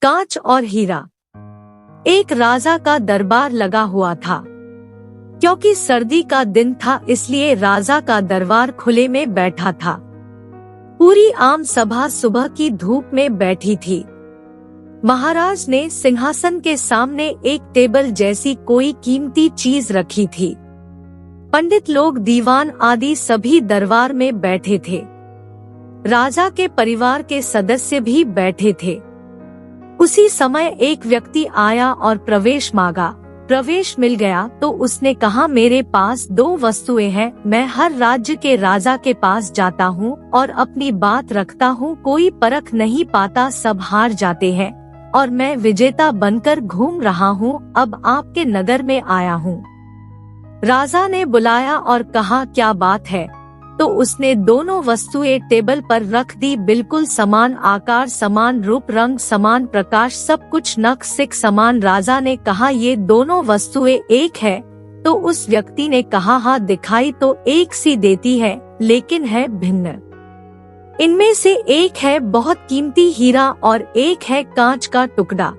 कांच और हीरा। एक राजा का दरबार लगा हुआ था। क्योंकि सर्दी का दिन था इसलिए राजा का दरबार खुले में बैठा था। पूरी आम सभा सुबह की धूप में बैठी थी। महाराज ने सिंहासन के सामने एक टेबल जैसी कोई कीमती चीज रखी थी। पंडित लोग, दीवान आदि सभी दरबार में बैठे थे। राजा के परिवार के सदस्य भी बैठे थे। उसी समय एक व्यक्ति आया और प्रवेश मांगा। प्रवेश मिल गया तो उसने कहा, मेरे पास 2 वस्तुएं हैं। मैं हर राज्य के राजा के पास जाता हूँ और अपनी बात रखता हूँ। कोई परख नहीं पाता, सब हार जाते हैं और मैं विजेता बनकर घूम रहा हूँ। अब आपके नगर में आया हूँ। राजा ने बुलाया और कहा, क्या बात है? तो उसने दोनों वस्तुएं टेबल पर रख दी। बिल्कुल समान आकार, समान रूप, रंग, समान प्रकाश, सब कुछ नख सिक समान। राजा ने कहा, ये दोनों वस्तुएं एक है? तो उस व्यक्ति ने कहा, हाँ, दिखाई तो एक सी देती है लेकिन है भिन्न। इनमें से एक है बहुत कीमती हीरा और एक है कांच का टुकड़ा,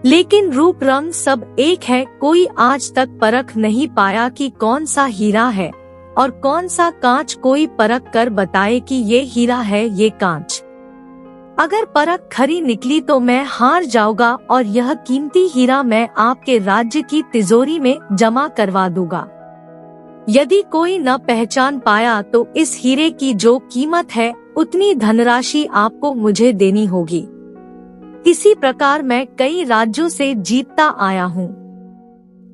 लेकिन रूप रंग सब एक है। कोई आज तक परख नहीं पाया कि कौन सा हीरा है और कौन सा कांच। कोई परख कर बताए कि ये हीरा है, ये कांच। अगर परख खरी निकली तो मैं हार जाऊंगा और यह कीमती हीरा मैं आपके राज्य की तिजोरी में जमा करवा दूंगा। यदि कोई न पहचान पाया तो इस हीरे की जो कीमत है उतनी धनराशि आपको मुझे देनी होगी। इसी प्रकार मैं कई राज्यों से जीतता आया हूँ।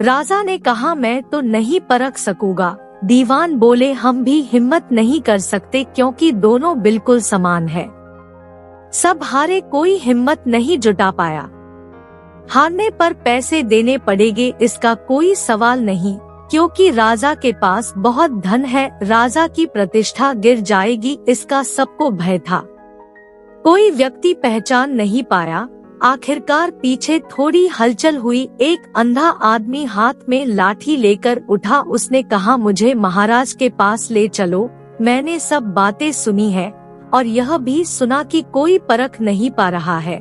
राजा ने कहा, मैं तो नहीं परख सकूंगा। दीवान बोले, हम भी हिम्मत नहीं कर सकते क्योंकि दोनों बिल्कुल समान है। सब हारे, कोई हिम्मत नहीं जुटा पाया। हारने पर पैसे देने पड़ेंगे, इसका कोई सवाल नहीं, क्योंकि राजा के पास बहुत धन है। राजा की प्रतिष्ठा गिर जाएगी, इसका सबको भय था। कोई व्यक्ति पहचान नहीं पाया। आखिरकार पीछे थोड़ी हलचल हुई। एक अंधा आदमी हाथ में लाठी लेकर उठा। उसने कहा, मुझे महाराज के पास ले चलो। मैंने सब बातें सुनी है और यह भी सुना कि कोई परख नहीं पा रहा है।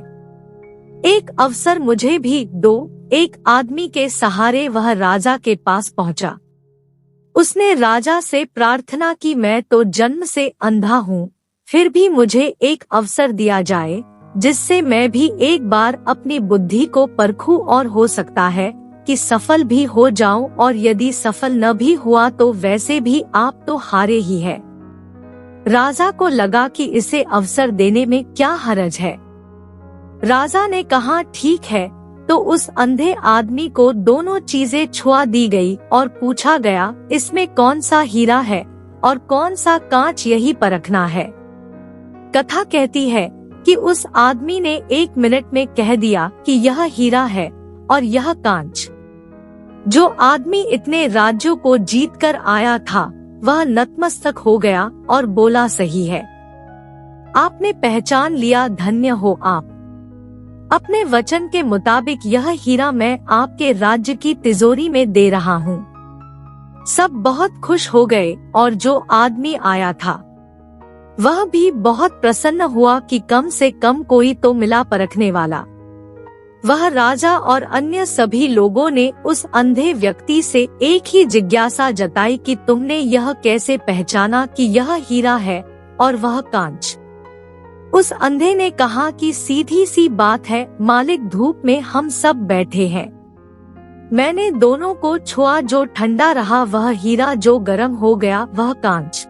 एक अवसर मुझे भी दो। एक आदमी के सहारे वह राजा के पास पहुंचा। उसने राजा से प्रार्थना की, मैं तो जन्म से अंधा हूँ, फिर भी मुझे एक अवसर दिया जाए जिससे मैं भी एक बार अपनी बुद्धि को परखूं और हो सकता है कि सफल भी हो जाऊं, और यदि सफल न भी हुआ तो वैसे भी आप तो हारे ही है। राजा को लगा कि इसे अवसर देने में क्या हर्ज है। राजा ने कहा, ठीक है। तो उस अंधे आदमी को दोनों चीजें छुआ दी गई और पूछा गया, इसमें कौन सा हीरा है और कौन सा कांच, यही परखना है। कथा कहती है कि उस आदमी ने 1 मिनट में कह दिया कि यह हीरा है और यह कांच। जो आदमी इतने राज्यों को जीतकर आया था वह नतमस्तक हो गया और बोला, सही है, आपने पहचान लिया, धन्य हो आप। अपने वचन के मुताबिक यह हीरा मैं आपके राज्य की तिजोरी में दे रहा हूँ। सब बहुत खुश हो गए और जो आदमी आया था वह भी बहुत प्रसन्न हुआ कि कम से कम कोई तो मिला परखने वाला। वह राजा और अन्य सभी लोगों ने उस अंधे व्यक्ति से एक ही जिज्ञासा जताई कि तुमने यह कैसे पहचाना कि यह हीरा है और वह कांच? उस अंधे ने कहा कि सीधी सी बात है मालिक, धूप में हम सब बैठे हैं। मैंने दोनों को छुआ, जो ठंडा रहा वह हीरा, जो गर्म हो गया वह कांच।